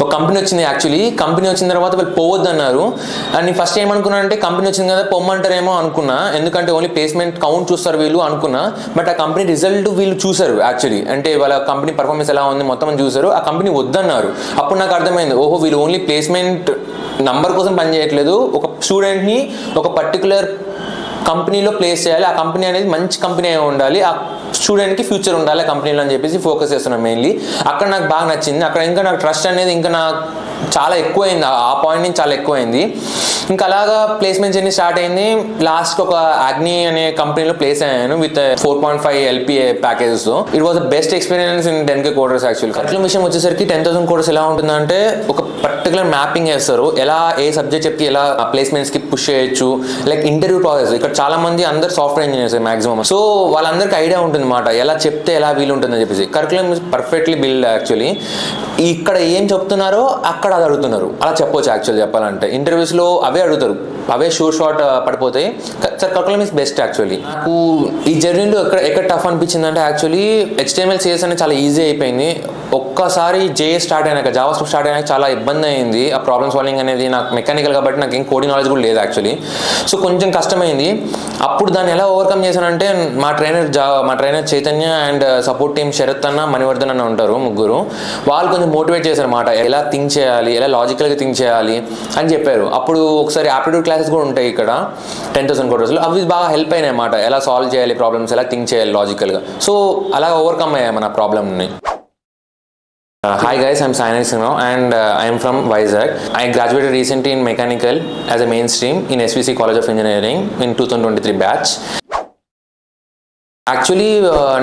ఒక కంపెనీ వచ్చింది. Actually company వచ్చిన తర్వాత వాళ్ళు పోవద్దు అన్నారు. అండ్ నేను ఫస్ట్ ఏమనుకున్నాను అంటే కంపెనీ వచ్చింది కదా పొమ్మంటారేమో అనుకున్నా, ఎందుకంటే ఓన్లీ ప్లేస్మెంట్ కౌంట్ చూస్తారు వీళ్ళు అనుకున్నా. బట్ ఆ కంపెనీ రిజల్ట్ వీళ్ళు చూసారు యాక్చువల్లీ, అంటే వాళ్ళ కంపెనీ పర్ఫార్మెన్స్ ఎలా ఉంది మొత్తం చూసారు. ఆ కంపెనీ వద్దన్నారు. అప్పుడు నాకు అర్థమైంది, ఓహో వీళ్ళు ఓన్లీ ప్లేస్మెంట్ నంబర్ కోసం పనిచేయట్లేదు, ఒక స్టూడెంట్ని ఒక పర్టికులర్ కంపెనీలో ప్లేస్ చేయాలి, ఆ కంపెనీ అనేది మంచి కంపెనీ అయి ఉండాలి, ఆ స్టూడెంట్కి ఫ్యూచర్ ఉండాలి కంపెనీలో అని చెప్పేసి ఫోకస్ చేస్తున్నాను మెయిన్లీ. అక్కడ నాకు బాగా నచ్చింది. అక్కడ ఇంకా నాకు ట్రస్ట్ అనేది ఇంకా నాకు చాలా ఎక్కువైంది, ఆ పాయింట్ నుంచి చాలా ఎక్కువైంది. ఇంకా అలాగా ప్లేస్మెంట్స్ అన్ని స్టార్ట్ అయింది. లాస్ట్కి ఒక అగ్ని అనే కంపెనీలో ప్లేస్ అయ్యాను విత్ 4.5 LPA ప్యాకేజెస్తో. It was the best experience in 10K coders. Actual curriculum విషయం వచ్చేసరికి 10,000 కోడర్స్ ఎలా ఉంటుందంటే ఒక పర్టికులర్ మ్యాపింగ్ చేస్తారు, ఎలా ఏ సబ్జెక్ట్ చెప్పి ఎలా ప్లేస్మెంట్స్కి పుష్ చేయొచ్చు. లైక్ ఇంటర్వ్యూ ప్రాసెస్, ఇక్కడ చాలా మంది అందరు సాఫ్ట్వేర్ ఇంజనీర్స్ మాక్సిమం, సో వాళ్ళందరికీ ఐడియా ఉంటుంది అన్నమాట ఎలా చెప్తే ఎలా వీలు ఉంటుందని చెప్పేసి. Curriculum is perfectly build actually. ఇక్కడ ఏం చెప్తున్నారో అక్కడ అది అడుగుతున్నారు, అలా చెప్పొచ్చు యాక్చువల్లీ చెప్పాలంటే. ఇంటర్వ్యూస్లో అవే అడుగుతారు, అవే షార్ట్ పడిపోతాయి. Curriculum is best actually. నాకు ఈ జర్నీలో ఎక్కడ టఫ్ అనిపించింది అంటే యాక్చువల్లీ HTML CSS అనేది చాలా ఈజీ అయిపోయింది. ఒక్కసారి JS స్టార్ట్ అయినాక, జావా స్క్రిప్ట్ స్టార్ట్ అయినాక చాలా ఇబ్బంది అయింది. ఆ ప్రాబ్లమ్ సాల్వింగ్ అనేది నాకు మెకానికల్ కాబట్టి నాకు ఏం కోడింగ్ నాలెడ్జ్ కూడా లేదు యాక్చువల్లీ, సో కొంచెం కష్టమైంది. అప్పుడు దాన్ని ఎలా ఓవర్కమ్ చేశానంటే మా trainer Chaitanya and support team Sharath అన్న, మణివర్ధన్ అన్న ఉంటారు, ముగ్గురు. వాళ్ళు కొంచెం మోటివేట్ చేశారు అన్నమాట, ఎలా థింక్ చేయాలి, ఎలా లాజికల్గా థింక్ చేయాలి అని చెప్పారు. అప్పుడు ఒకసారి ఆప్టిట్యూడ్ క్లాసెస్ కూడా ఉంటాయి ఇక్కడ 10,000 కోడర్స్లో, అవి బాగా హెల్ప్ అయినాయి అన్నమాట. ఎలా సాల్వ్ చేయాలి ప్రాబ్లమ్స్, ఎలా థింక్ చేయాలి లాజికల్గా, సో అలా ఓవర్కమ్ అయ్యాయి మన ప్రాబ్లమ్ని. Hi guys, I'm Sainath Sinha and I am from Vizag. I graduated recently in mechanical as a mainstream in SVC College of Engineering in 2023 batch. Actually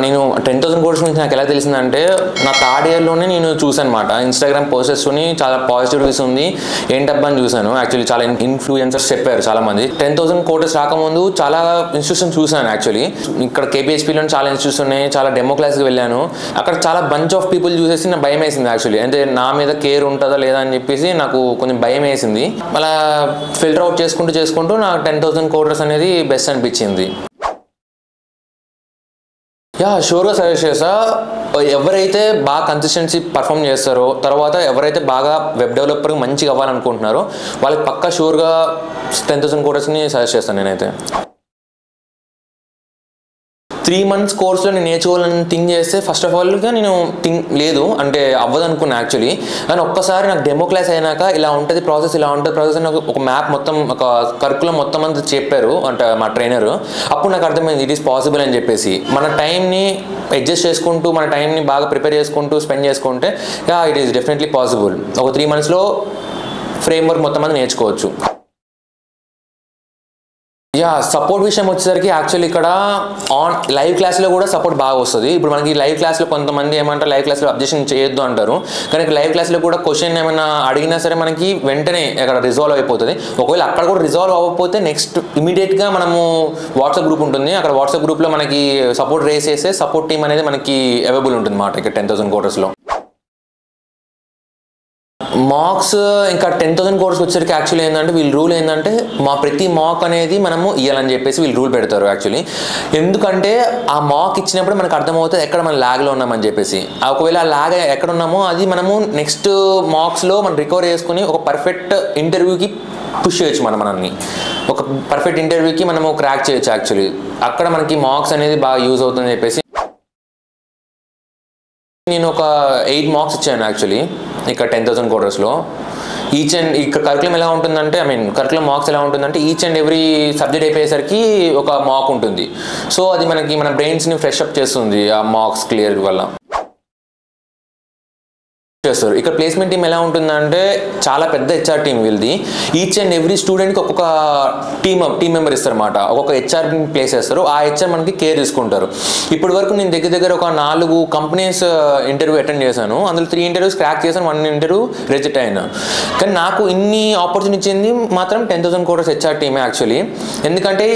నేను 10,000 course నుంచి నాకు ఎలా తెలిసిందంటే నా థర్డ్ ఇయర్లోనే నేను చూసాను అనమాట. ఇన్స్టాగ్రామ్ పోస్టర్స్ని చాలా పాజిటివ్ రివ్యూస్ ఉంది, ఏంటబ్బా అని చూసాను. యాక్చువల్లీ చాలా ఇన్ఫ్లుయెన్సర్స్ చెప్పారు చాలా మంది. 10,000 కోర్స్ రాకముందు చాలా ఇన్స్టిట్యూషన్ చూసాను యాక్చువల్లీ. ఇక్కడ KPHPలో చాలా ఇన్స్టిట్యూట్స్ ఉన్నాయి, చాలా డెమో క్లాస్కి వెళ్ళాను. అక్కడ చాలా బంచ్ ఆఫ్ పీపుల్ చూసేసి నాకు భయం వేసింది యాక్చువల్లీ, అంటే నా మీద కేర్ ఉంటుందా లేదా అని చెప్పేసి నాకు కొంచెం భయం వేసింది. అలా ఫిల్టర్ అవుట్ చేసుకుంటూ నాకు 10,000 కోర్స్ అనేది బెస్ట్ అనిపించింది. షూర్గా సజెస్ట్ చేస్తా. ఎవరైతే బాగా కన్సిస్టెన్సీ పర్ఫామ్ చేస్తారో, తర్వాత ఎవరైతే బాగా వెబ్ డెవలపర్ మంచిగా అవ్వాలనుకుంటున్నారో వాళ్ళకి పక్కా షూర్గా 10,000 కోర్స్ని సజెస్ట్ చేస్తాను నేనైతే. 3 months కోర్స్లో నేను నేర్చుకోవాలని థింక్ చేస్తే ఫస్ట్ ఆఫ్ ఆల్గా నేను లేదు అంటే అవ్వదు అనుకున్నా యాక్చువల్లీ. కానీ ఒక్కసారి నాకు డెమో క్లాస్ అయినాక ఇలా ఉంటుంది ప్రాసెస్, ఇలా ఉంటుంది ప్రాసెస్ అని ఒక మ్యాప్ మొత్తం, ఒక కరికులం మొత్తం అంతా చెప్పారు అంటే మా ట్రైనర్. అప్పుడు నాకు అర్థమైంది ఇట్ ఈస్ పాసిబుల్ అని చెప్పేసి. మన టైంని అడ్జస్ట్ చేసుకుంటూ, మన టైంని బాగా ప్రిపేర్ చేసుకుంటూ స్పెండ్ చేసుకుంటే ఇట్ ఈస్ డెఫినెట్లీ పాసిబుల్. ఒక 3 monthsలో ఫ్రేమ్వర్క్ మొత్తం అంతా నేర్చుకోవచ్చు. సపోర్ట్ విషయం వచ్చేసరికి యాక్చువల్లీ ఇక్కడ లైవ్ క్లాస్లో కూడా సపోర్ట్ బాగా వస్తుంది. ఇప్పుడు మనకి లైవ్ క్లాస్లో కొంతమంది ఏమంటారు లైవ్ క్లాస్లో అబ్జెక్షన్ చేయొద్దు అంటారు, కానీ లైవ్ క్లాస్లో కూడా క్వశ్చన్ ఏమైనా అడిగినా సరే మనకి వెంటనే అక్కడ రిజాల్వ్ అయిపోతుంది. ఒకవేళ అక్కడ కూడా రిజాల్వ్ అవ్వకపోతే నెక్స్ట్ ఇమీడియట్గా మనము వాట్సాప్ గ్రూప్ ఉంటుంది, అక్కడ వాట్సాప్ గ్రూప్లో మనకి సపోర్ట్ రేస్ చేస్తే సపోర్ట్ టీమ్ అనేది మనకి అవైలబుల్ ఉంటుంది అన్నమాట ఇక్కడ 10,000 కోర్స్లో. మార్క్స్ ఇంకా 10,000 కోర్స్ వచ్చేసరికి యాక్చువల్లీ ఏంటంటే వీళ్ళు రూల్ ఏంటంటే ప్రతి మాక్ అనేది మనము ఇవ్వాలని చెప్పేసి వీళ్ళు రూల్ పెడతారు యాక్చువల్లీ. ఎందుకంటే ఆ మాక్ ఇచ్చినప్పుడు మనకు అర్థమవుతుంది ఎక్కడ మనం ల్యాగ్లో ఉన్నామని చెప్పేసి. ఒకవేళ ఆ ల్యాగ్ ఎక్కడ ఉన్నామో అది మనము నెక్స్ట్ మార్క్స్లో మనం రికవర్ చేసుకుని ఒక పర్ఫెక్ట్ ఇంటర్వ్యూకి పుష్ చేయొచ్చు మనల్ని. ఒక పర్ఫెక్ట్ ఇంటర్వ్యూకి మనము క్రాక్ చేయొచ్చు యాక్చువల్లీ. అక్కడ మనకి మార్క్స్ అనేది బాగా యూజ్ అవుతుందని చెప్పేసి నేను ఒక 8 మార్క్స్ ఇచ్చాను యాక్చువల్లీ ఇక్కడ 10,000 కోర్స్లో. ఇక్కడ కరికులం ఎలా ఉంటుందంటే కరికులం మార్క్స్ ఎలా ఉంటుందంటే ఈచ్ అండ్ ఎవ్రీ సబ్జెక్ట్ అయిపోయేసరికి ఒక మార్క్ ఉంటుంది. సో అది మన బ్రెయిన్స్ని ఫ్రెష్ అప్ చేస్తుంది ఆ మార్క్స్ క్లియర్ వల్ల. చేస్తారు ఇక్కడ ప్లేస్మెంట్ టీమ్ ఎలా ఉంటుందంటే చాలా పెద్ద HR టీమ్ వీళ్ళది. ఈచ్ అండ్ ఎవ్రీ స్టూడెంట్కి ఒక్కొక్క టీమ్ మెంబర్ ఇస్తారన్నమాట. ఒక్కొక్క HR ప్లేస్ చేస్తారు, ఆ HR మనకి కేర్ తీసుకుంటారు. ఇప్పటి వరకు నేను దగ్గర ఒక 4 కంపెనీస్ ఇంటర్వ్యూ అటెండ్ చేశాను. అందులో 3 ఇంటర్వ్యూస్ క్రాక్ చేశాను, 1 ఇంటర్వ్యూ రిజెక్ట్ అయినా. కానీ నాకు ఇన్ని ఆపర్చునిటీ ఇచ్చింది మాత్రం 10,000 కోర్స్ HR టీమే యాక్చువల్లీ. ఎందుకంటే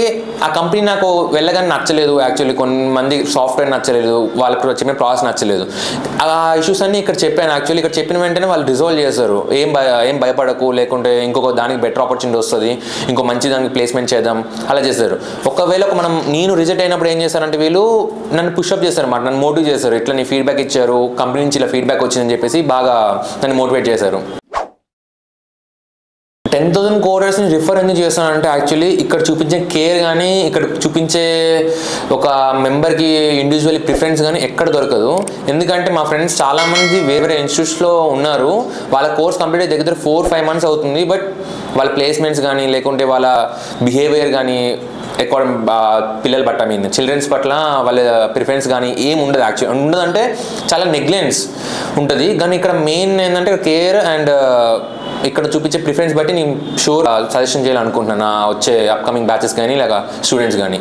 ఆ కంపెనీ నాకు వెళ్ళగానే నచ్చలేదు యాక్చువల్లీ. కొంతమంది సాఫ్ట్వేర్ నచ్చలేదు, వాళ్ళకి చెప్పిన ప్రాసెస్ నచ్చలేదు. ఆ ఇష్యూస్ అన్నీ ఇక్కడ చెప్పాను యాక్చువల్లీ. ఇక్కడ చెప్పిన వెంటనే వాళ్ళు రిజాల్వ్ చేస్తారు, ఏం భయపడకు, లేకుంటే ఇంకొక దానికి బెటర్ ఆపర్చునిటీ వస్తుంది, ఇంకో మంచి దానికి ప్లేస్మెంట్ చేద్దాం అలా చేస్తారు. ఒకవేళ నేను రిజెక్ట్ అయినప్పుడు ఏం చేస్తారంటే వీళ్ళు నన్ను పుషప్ చేస్తారు అన్నమాట, నన్ను మోటివేట్ చేస్తారు. ఇట్లా నీ ఫీడ్బ్యాక్ ఇచ్చారు, కంపెనీ నుంచి ఇలా ఫీడ్బ్యాక్ వచ్చిందని చెప్పేసి బాగా నన్ను మోటివేట్ చేశారు. 10,000 కోడర్స్ని రిఫర్ ఎందుకు చేస్తానంటే యాక్చువల్లీ ఇక్కడ చూపించే కేర్ కానీ ఇక్కడ చూపించే ఒక మెంబర్కి ఇండివిజువల్ ప్రిఫరెన్స్ కానీ ఎక్కడ దొరకదు. ఎందుకంటే మా ఫ్రెండ్స్ చాలామంది వేరే ఇన్స్టిట్యూట్స్లో ఉన్నారు, వాళ్ళ కోర్స్ కంప్లీట్ దగ్గర 4-5 months అవుతుంది. బట్ వాళ్ళ ప్లేస్మెంట్స్ కానీ లేకుంటే వాళ్ళ బిహేవియర్ కానీ ఎక్కువ పిల్లల పట్ల చిల్డ్రన్స్ పట్ల వాళ్ళ ప్రిఫరెన్స్ కానీ ఏం ఉండదు. యాక్చువల్లీ ఉండదంటే చాలా నెగ్లెన్స్ ఉంటుంది. కానీ ఇక్కడ మెయిన్ ఏంటంటే కేర్ అండ్ ఇక్కడ చూపించే ప్రిఫరెన్స్ బట్టి నేను షూర్ సజెషన్ చేయాలనుకుంటున్నాను వచ్చే అప్కమింగ్ బ్యాచెస్ కానీ లేక స్టూడెంట్స్ కానీ.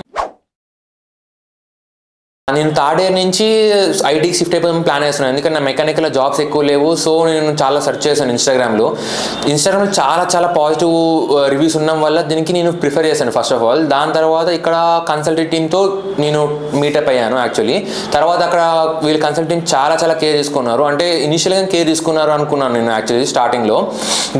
నేను థర్డ్ ఇయర్ నుంచి ఐటీకి షిఫ్ట్ అయిపోదాం ప్లాన్ చేస్తున్నాను, ఎందుకంటే నా మెకానికల్ జాబ్స్ ఎక్కువ లేవు. సో నేను చాలా సెర్చ్ చేశాను ఇన్స్టాగ్రామ్లో చాలా పాజిటివ్ రివ్యూస్ ఉండడం వల్ల దీనికి నేను ప్రిఫర్ చేశాను ఫస్ట్ ఆఫ్ ఆల్. దాని తర్వాత ఇక్కడ కన్సల్టెంట్ టీమ్తో నేను మీటప్ అయ్యాను యాక్చువల్లీ. తర్వాత అక్కడ వీళ్ళు కన్సల్టెంట్ టీమ్ చాలా కేర్ తీసుకున్నారు, అంటే ఇనిషియల్గా కేర్ తీసుకున్నారు అనుకున్నాను నేను యాక్చువల్లీ స్టార్టింగ్లో.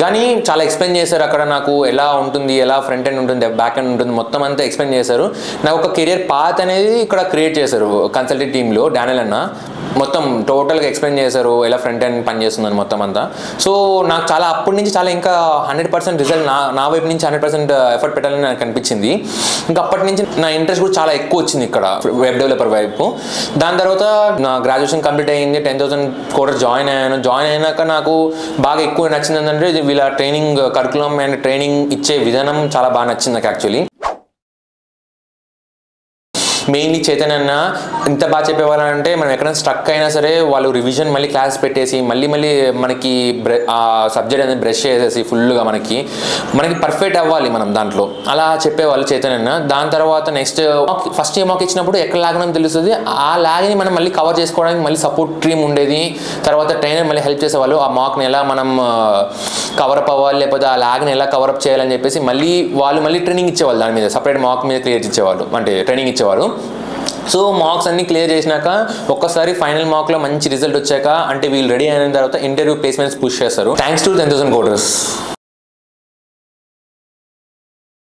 కానీ చాలా ఎక్స్ప్లెయిన్ చేశారు అక్కడ నాకు ఎలా ఉంటుంది, ఎలా ఫ్రంట్ ఎండ్ ఉంటుంది, బ్యాక్ ఎండ్ ఉంటుంది, మొత్తం అంతా ఎక్స్ప్లెయిన్ చేశారు. నాకు ఒక కెరియర్ పాత్ అనేది ఇక్కడ క్రియేట్ చేశారు కన్సల్టెంట్ టీంలో. డానియల్ అన్న మొత్తం టోటల్గా ఎక్స్ప్లెయిన్ చేశారు ఎలా ఫ్రంట్ ఎండ్ పనిచేస్తుందని మొత్తం అంతా. సో నాకు చాలా అప్పటి నుంచి చాలా ఇంకా 100% రిజల్ట్ నా వైపు నుంచి 100% ఎఫర్ట్ పెట్టాలని నాకు అనిపించింది. ఇంకా అప్పటి నుంచి నా ఇంట్రెస్ట్ కూడా చాలా ఎక్కువ వచ్చింది ఇక్కడ వెబ్ డెవలపర్ వైపు. దాని తర్వాత నా గ్రాడ్యుయేషన్ కంప్లీట్ అయ్యింది, 10,000 కోర్స్ జాయిన్ అయినాక నాకు బాగా ఎక్కువ నచ్చింది ఏంటంటే వీళ్ళ ట్రైనింగ్ కరికులం అండ్ ట్రైనింగ్ ఇచ్చే విధానం చాలా బాగా నచ్చింది నాకు యాక్చువల్లీ. మెయిన్లీ చైతన్య అన్న ఎంత బాగా చెప్పేవాళ్ళంటే మనం ఎక్కడైనా స్ట్రక్ అయినా సరే వాళ్ళు రివిజన్ మళ్ళీ క్లాస్ పెట్టేసి మళ్ళీ మనకి ఆ సబ్జెక్ట్ అనేది బ్రష్ చేసేసి ఫుల్గా మనకి పర్ఫెక్ట్ అవ్వాలి మనం దాంట్లో, అలా చెప్పేవాళ్ళు చైతన్య అన్న. దాని తర్వాత నెక్స్ట్ ఫస్ట్ ఏ మాక్ ఇచ్చినప్పుడు ఎక్కడ లాగడం తెలుస్తుంది, ఆ లాగ్ని మనం మళ్ళీ కవర్ చేసుకోవడానికి మళ్ళీ సపోర్ట్ టీమ్ ఉండేది. తర్వాత ట్రైనర్ మళ్ళీ హెల్ప్ చేసేవాళ్ళు, ఆ మాక్ని ఎలా మనం కవరప్ అవ్వాలి లేకపోతే ఆ లాగ్ని ఎలా కవరప్ చేయాలని చెప్పేసి వాళ్ళు మళ్ళీ ట్రైనింగ్ ఇచ్చేవాళ్ళు, దాని మీద సపరేట్ మాక్ మీద క్లియర్ ఇచ్చేవాళ్ళు, అంటే ట్రైనింగ్ ఇచ్చేవాళ్ళు. సో మార్క్స్ అన్ని క్లియర్ చేసినాక ఒక్కసారి ఫైనల్ మార్క్లో మంచి రిజల్ట్ వచ్చాక అంటే వీళ్ళు రెడీ అయిన తర్వాత ఇంటర్వ్యూ ప్లేస్మెంట్స్ పుష్ చేస్తారు. Thanks to 10,000 coders.